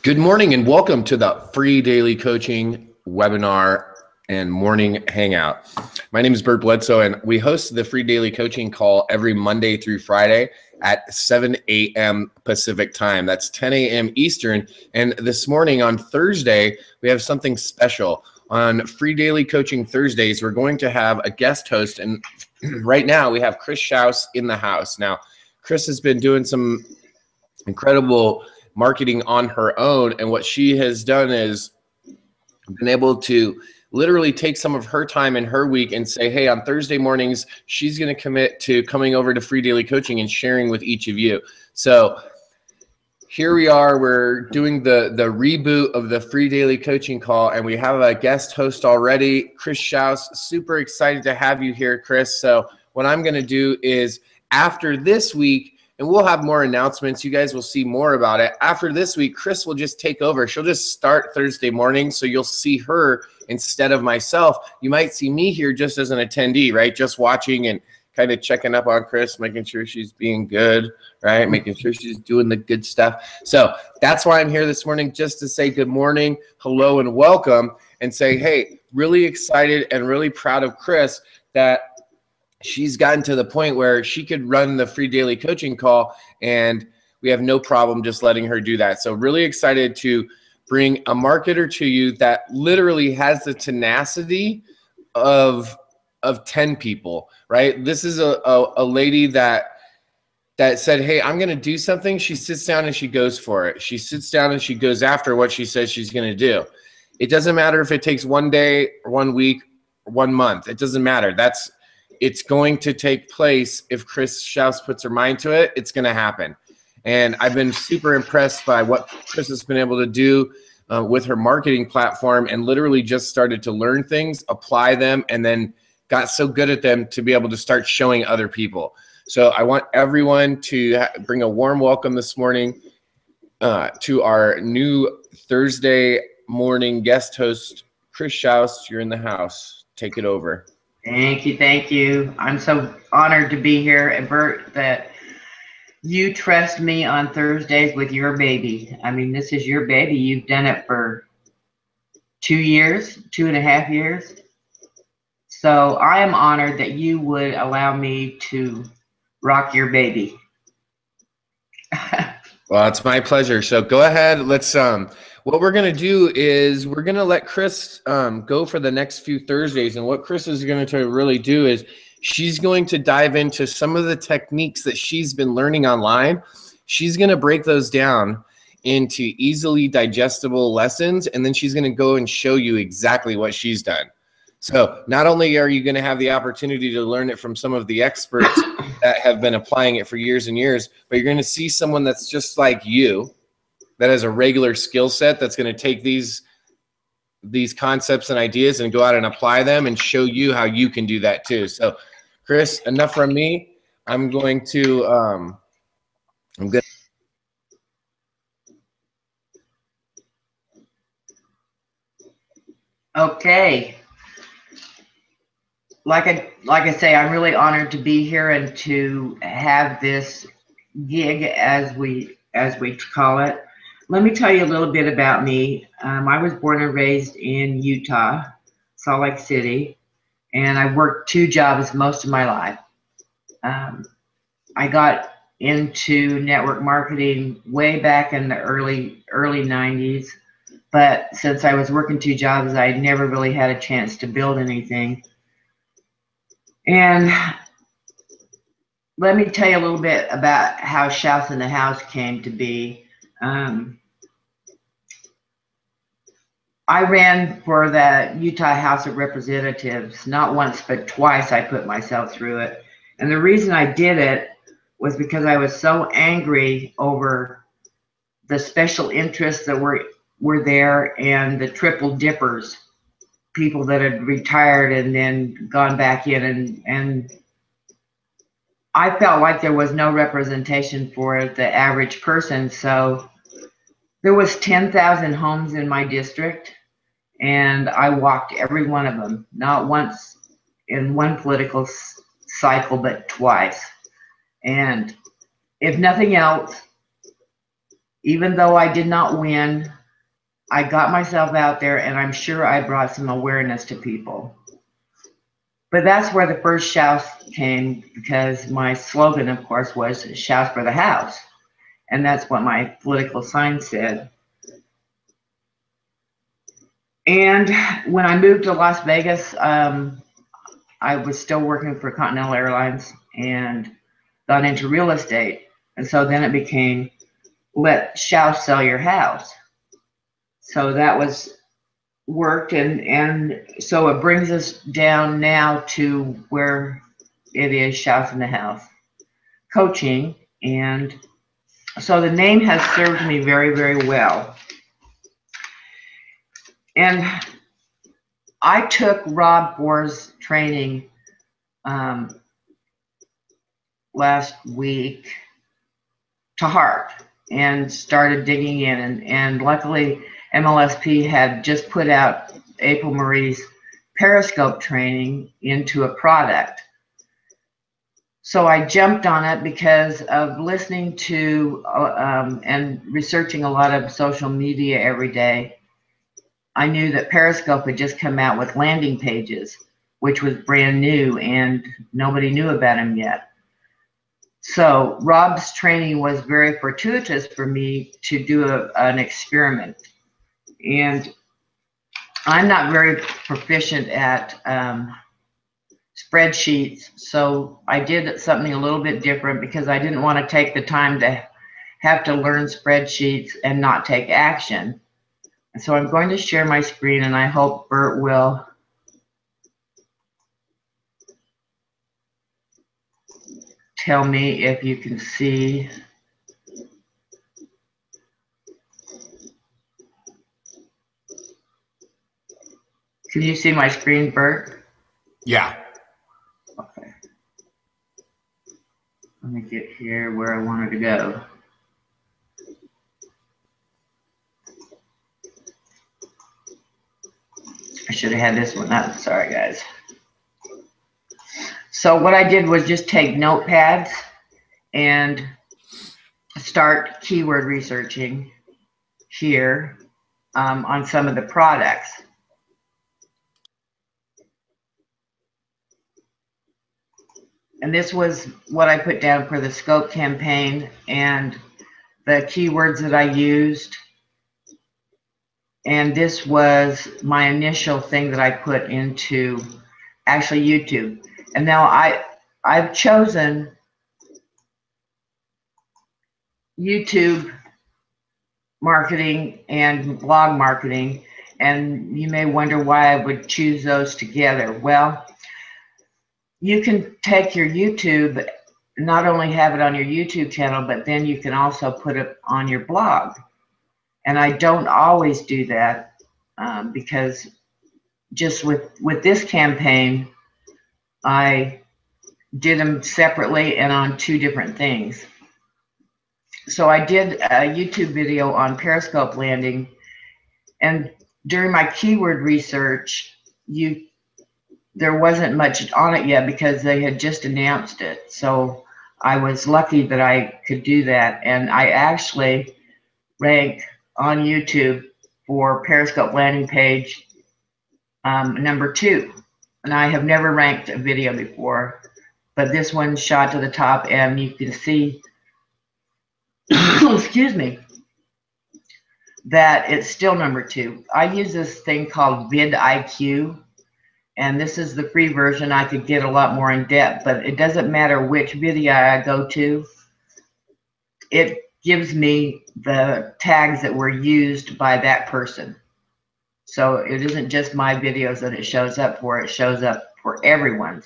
Good morning and welcome to the free daily coaching webinar and morning hangout. My name is Bert Bledsoe and we host the free daily coaching call every Monday through Friday at 7 a.m. Pacific time. That's 10 a.m. Eastern. And this morning on Thursday, we have something special. On free daily coaching Thursdays, we're going to have a guest host. And right now we have Chris Shouse in the house. Now, Chris has been doing some incredible marketing on her own, and what she has done is been able to literally take some of her time in her week and say, hey, on Thursday mornings she's going to commit to coming over to free daily coaching and sharing with each of you. So here we are, we're doing the reboot of the free daily coaching call, and we have a guest host already, Chris Shouse. Super excited to have you here, Chris. So what I'm going to do is after this week, and we'll have more announcements. You guys will see more about it. After this week, Chris will just take over. She'll just start Thursday morning, so you'll see her instead of myself. You might see me here just as an attendee, right? Just watching and kind of checking up on Chris, making sure she's being good, right? Making sure she's doing the good stuff. So that's why I'm here this morning, just to say good morning, hello, and welcome, and say, hey, really excited and really proud of Chris that she's gotten to the point where she could run the free daily coaching call, and we have no problem just letting her do that. So really excited to bring a marketer to you that literally has the tenacity of 10 people, right? This is a lady that said, hey, I'm going to do something. She sits down and she goes for it. She sits down and she goes after what she says she's going to do. It doesn't matter if it takes 1 day, 1 week, 1 month. It doesn't matter. It's going to take place. If Chris Shouse puts her mind to it, it's going to happen. And I've been super impressed by what Chris has been able to do with her marketing platform, and literally just started to learn things, apply them, and then got so good at them to be able to start showing other people. So I want everyone to bring a warm welcome this morning to our new Thursday morning guest host, Chris Shouse. You're in the house. Take it over. Thank you, thank you. I'm so honored to be here, and Bert, that you trust me on Thursdays with your baby. I mean, this is your baby. You've done it for 2 years, 2.5 years. So I am honored that you would allow me to rock your baby. Well, it's my pleasure. So go ahead. Let's what we're going to do is we're going to let Chris go for the next few Thursdays. And what Chris is going to really do is she's going to dive into some of the techniques that she's been learning online. She's going to break those down into easily digestible lessons, and then she's going to go and show you exactly what she's done. So not only are you going to have the opportunity to learn it from some of the experts that have been applying it for years and years, but you're going to see someone that's just like you, that has a regular skill set, that's going to take these concepts and ideas and go out and apply them and show you how you can do that too. So Chris, enough from me. I'm going to Okay. Like I say, I'm really honored to be here and to have this gig, as we call it. Let me tell you a little bit about me. I was born and raised in Utah, Salt Lake City, and I worked 2 jobs most of my life. I got into network marketing way back in the early 90s, but since I was working 2 jobs, I never really had a chance to build anything. And let me tell you a little bit about how Shouse in the House came to be. I ran for the Utah House of Representatives, not once, but twice. I put myself through it. And the reason I did it was because I was so angry over the special interests that were there, and the triple dippers, people that had retired and then gone back in, and I felt like there was no representation for the average person. So there was 10,000 homes in my district, and I walked every one of them, not once in one political cycle, but twice. And if nothing else, Even though I did not win, I got myself out there, and I'm sure I brought some awareness to people. But that's where the first Shouse came, because my slogan, of course, was Shouse for the House. And that's what my political sign said. And when I moved to Las Vegas, I was still working for Continental Airlines and got into real estate. And so then it became, let Shouse sell your house. So that was worked, and so it brings us down now to where it is Shouse in the House coaching. And so the name has served me very, very well. And I took Rob Bohr's training last week to heart and started digging in, and luckily MLSP had just put out April Marie's Periscope training into a product. So I jumped on it because of listening to and researching a lot of social media every day. I knew that Periscope had just come out with landing pages, which was brand new and nobody knew about them yet. So Rob's training was very fortuitous for me to do an experiment. And I'm not very proficient at spreadsheets, so I did something a little bit different because I didn't want to take the time to have to learn spreadsheets and not take action. And so I'm going to share my screen, and I hope Bert will tell me if you can see. Can you see my screen, Bert? Yeah. Okay. Let me get here where I wanted to go. I should have had this one up. Sorry, guys. So what I did was just take notepads and start keyword researching here on some of the products. And this was what I put down for the scope campaign and the keywords that I used. And this was my initial thing that I put into actually YouTube. And now I've chosen YouTube marketing and blog marketing, and you may wonder why I would choose those together. Well, you can take your YouTube, not only have it on your YouTube channel, but then you can also put it on your blog. And I don't always do that because just with this campaign, I did them separately and on two different things. So I did a YouTube video on Periscope landing, and during my keyword research, there wasn't much on it yet because they had just announced it. So I was lucky that I could do that, and I actually rank on YouTube for Periscope landing page number 2. And I have never ranked a video before, but this one shot to the top, and you can see, excuse me, that it's still number 2. I use this thing called vidIQ, and this is the free version. I could get a lot more in depth, but it doesn't matter which video I go to. It gives me the tags that were used by that person. So it isn't just my videos that it shows up for, it shows up for everyone's.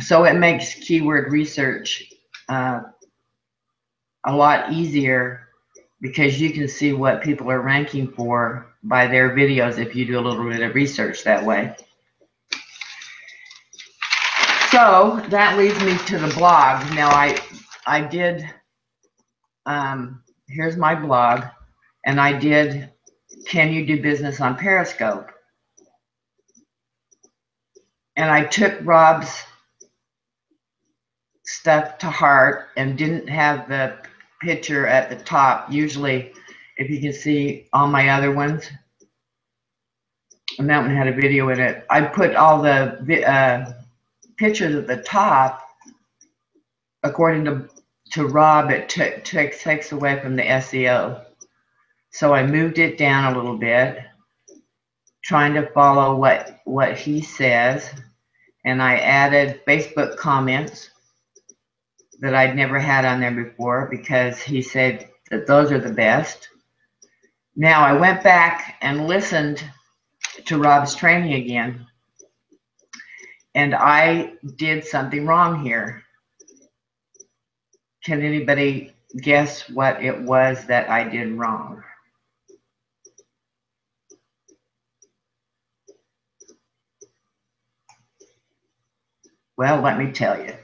So it makes keyword research a lot easier because you can see what people are ranking for by their videos if you do a little bit of research that way. So that leads me to the blog. Now I did, here's my blog, and I did, can you do business on Periscope? And I took Rob's stuff to heart and didn't have the picture at the top. Usually, if you can see all my other ones, and that one had a video in it, I put all the pictures at the top. According to Rob, it takes away from the SEO. So I moved it down a little bit, trying to follow what he says, and I added Facebook comments that I'd never had on there before because he said that those are the best. Now I went back and listened to Rob's training again, and I did something wrong here. Can anybody guess what it was that I did wrong? Well, let me tell you.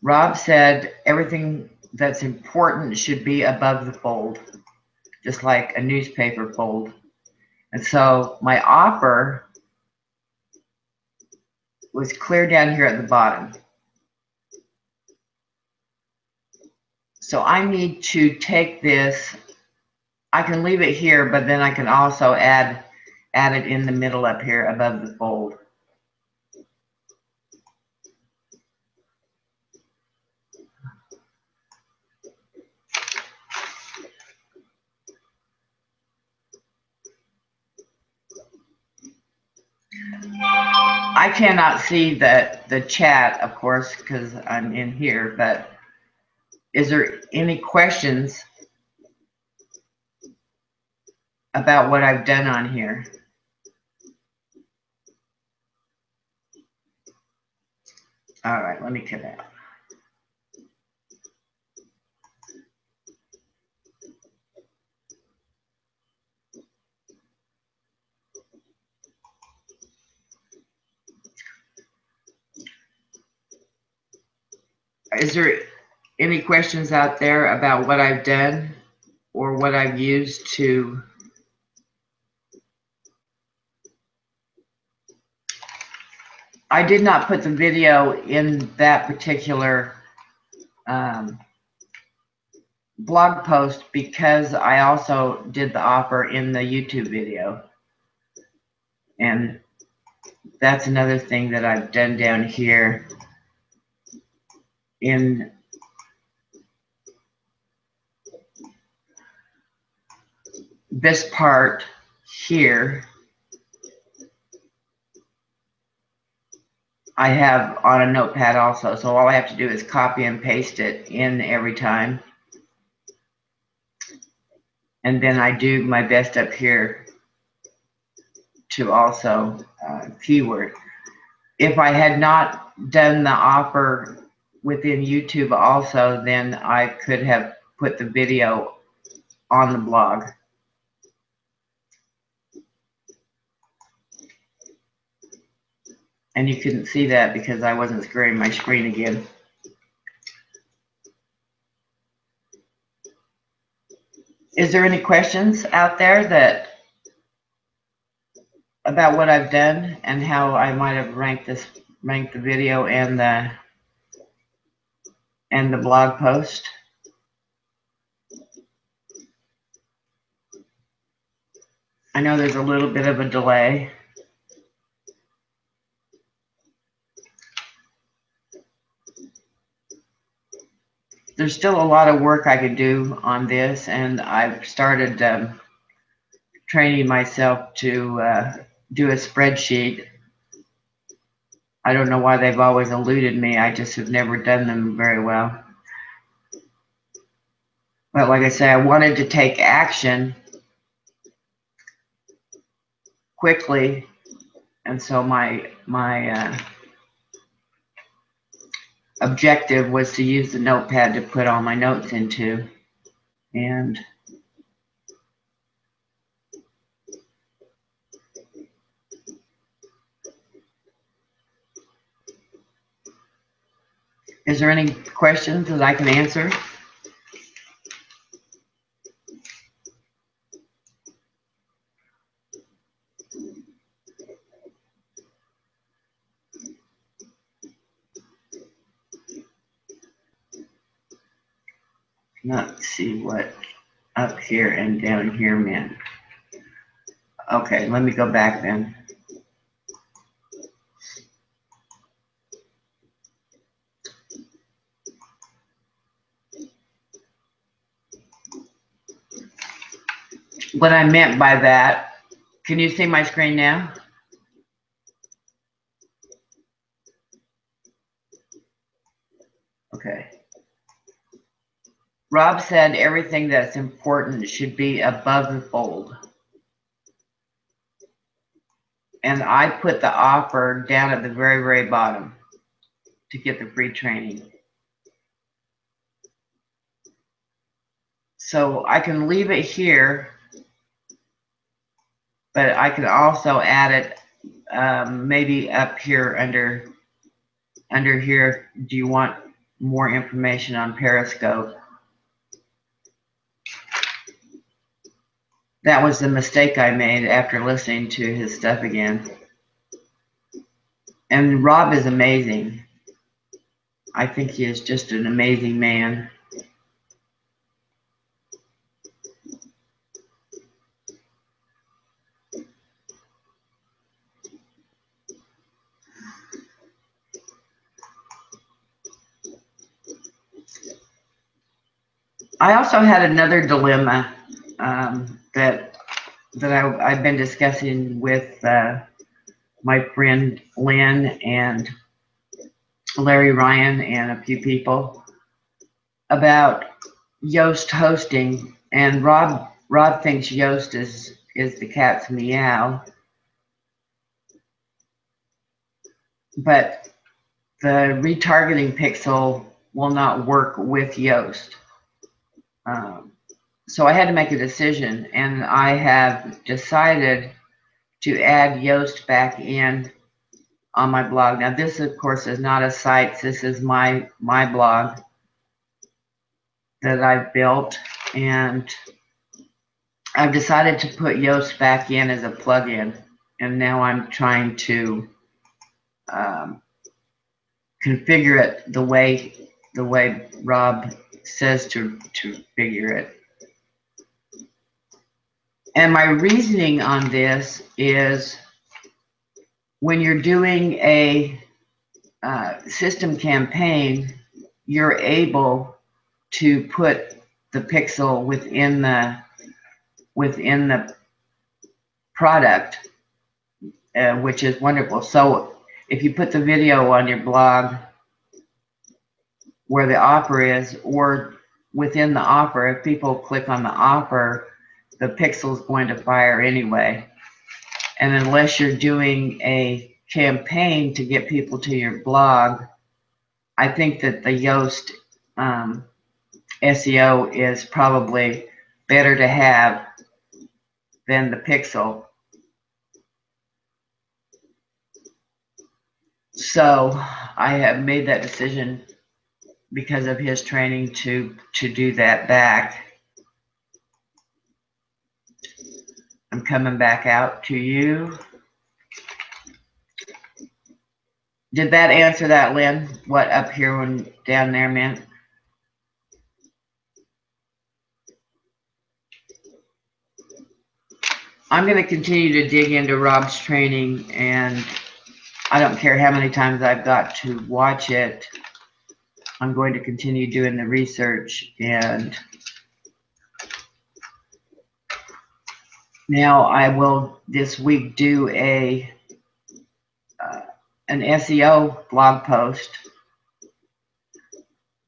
Rob said everything that's important should be above the fold, just like a newspaper fold. And so my offer was clear down here at the bottom. So I need to take this, I can leave it here, but then I can also add it in the middle up here above the fold. I cannot see the chat, of course, because I'm in here, but is there any questions about what I've done on here? All right, let me come out. Is there any questions out there about what I've done or what I've used to I did not put the video in that particular blog post because I also did the offer in the YouTube video. And that's another thing that I've done down here in this part here. I have on a notepad also, so all I have to do is copy and paste it in every time. And then I do my best up here to also keyword. If I had not done the offer within YouTube also, then I could have put the video on the blog. And you couldn't see that because I wasn't squaring my screen again. Is there any questions out there that about what I've done and how I might have ranked the video and the blog post? I know there's a little bit of a delay. There's still a lot of work I could do on this, and I've started training myself to do a spreadsheet. I don't know why they've always eluded me. I just have never done them very well. But like I say, I wanted to take action quickly, and so my objective was to use the notepad to put all my notes into. And is there any questions that I can answer? not see what up here and down here meant. Okay, let me go back then. What I meant by that, can you see my screen now? Okay. Rob said everything that's important should be above the fold. And I put the offer down at the very, very bottom to get the free training. So I can leave it here, but I can also add it maybe up here under here. Do you want more information on Periscope? That was the mistake I made after listening to his stuff again. And Rob is amazing. I think he is just an amazing man. I also had another dilemma that I've been discussing with my friend Lynn and Larry Ryan and a few people about Yoast hosting. And Rob thinks Yoast is the cat's meow, but the retargeting pixel will not work with Yoast. So I had to make a decision, and I have decided to add Yoast back in on my blog. Now this, of course, is not a site. This is my blog that I've built, and I've decided to put Yoast back in as a plugin, and now I'm trying to configure it the way Rob says to figure it. And my reasoning on this is when you're doing a system campaign, you're able to put the pixel within the product, which is wonderful. So if you put the video on your blog where the offer is, or within the offer, if people click on the offer, the pixel is going to fire anyway. And unless you're doing a campaign to get people to your blog, I think that the Yoast SEO is probably better to have than the pixel. So I have made that decision because of his training to do that back. I'm coming back out to you. Did that answer that, Lynn? What up here and down there meant? I'm going to continue to dig into Rob's training, and I don't care how many times I've got to watch it. I'm going to continue doing the research, and now I will this week do an SEO blog post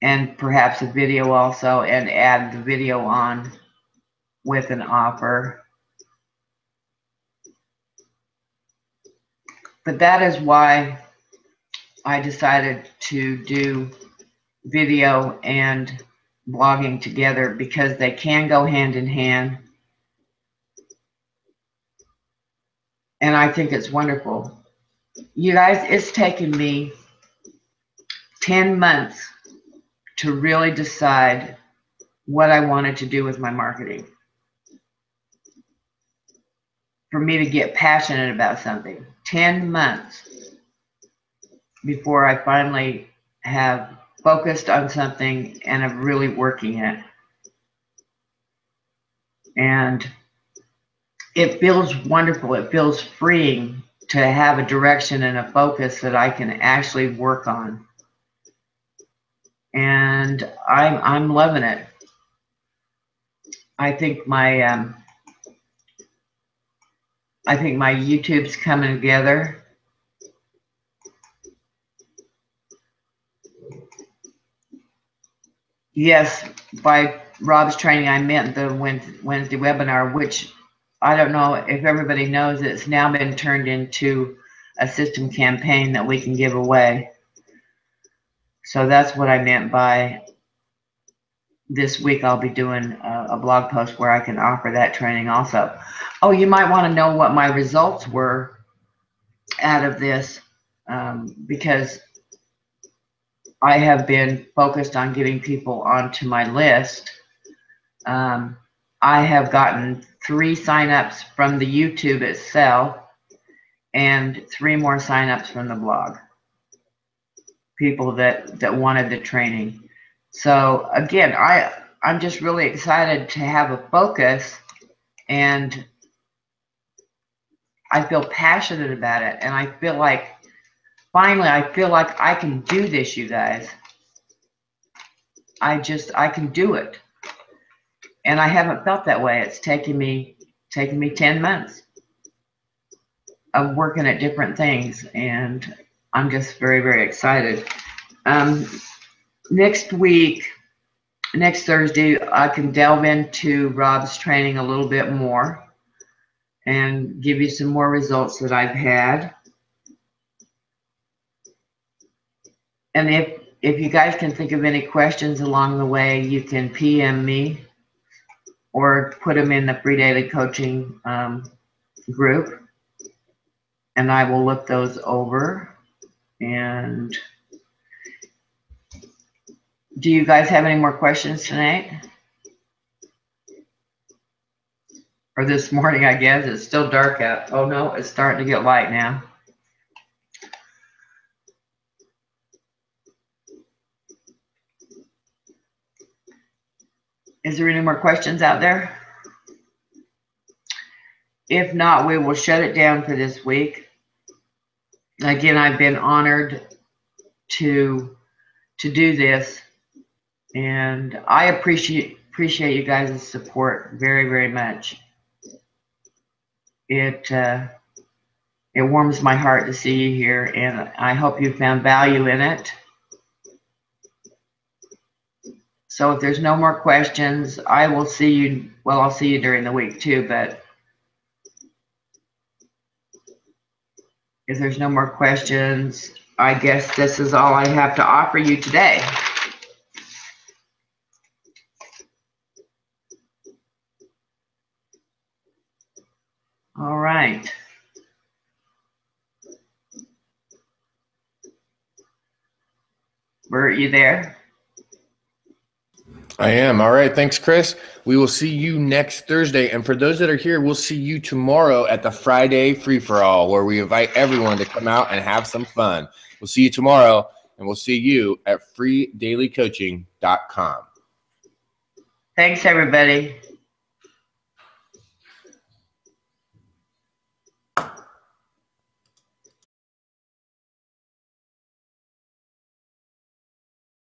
and perhaps a video also, and add the video on with an offer. But that is why I decided to do video and blogging together, because they can go hand in hand. And I think it's wonderful. You guys, it's taken me 10 months to really decide what I wanted to do with my marketing. For me to get passionate about something. 10 months before I finally have focused on something and am really working it. And it feels wonderful. It feels freeing to have a direction and a focus that I can actually work on. And I'm loving it. I think my YouTube's coming together. Yes, by Rob's training, I meant the Wednesday webinar, which I don't know if everybody knows, it's now been turned into a system campaign that we can give away. So that's what I meant by this week. I'll be doing a blog post where I can offer that training also. Oh, you might want to know what my results were out of this, because I have been focused on getting people onto my list. I have gotten 3 signups from the YouTube itself and 3 more signups from the blog. People that wanted the training. So again, I'm just really excited to have a focus, and I feel passionate about it, and I feel like finally I can do this, you guys. I can do it. And I haven't felt that way. It's taken me 10 months of working at different things, and I'm just very, very excited. Next week, next Thursday, I can delve into Rob's training a little bit more and give you some more results that I've had. And if you guys can think of any questions along the way, you can PM me or put them in the free daily coaching group, and I will look those over. And do you guys have any more questions tonight? Or this morning, I guess. It's still dark out. Oh no, it's starting to get light now. Is there any more questions out there? If not, we will shut it down for this week. Again, I've been honored to do this, and I appreciate you guys' support very, very much. It warms my heart to see you here, and I hope you found value in it. So if there's no more questions, I will see you. Well, I'll see you during the week too, but if there's no more questions, I guess this is all I have to offer you today. All right. Bert, you there? I am. All right. Thanks, Chris. We will see you next Thursday. And for those that are here, we'll see you tomorrow at the Friday free-for-all, where we invite everyone to come out and have some fun. We'll see you tomorrow, and we'll see you at freedailycoaching.com. Thanks, everybody.